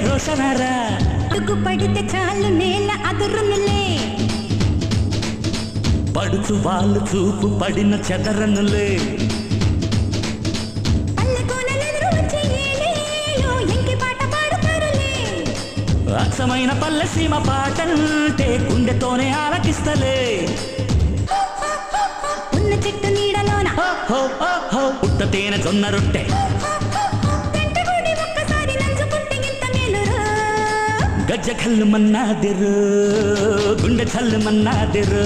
రోషనారా అడుగు పడితే చాలు నేల అదురునులే పడుచు వాళ్ళు చూపు పడిన చెదరనులే అచ్చమైన పల్లె సీమ పాటంటే గుండెతోనే ఆలకిస్తలే ఉన్న చెట్టు నీడలోన పుట్ట తేనె జొన్న రొట్టె గజ్జ కల్లు మన్నాదిరు గుండె చల్లు మన్నాదిరు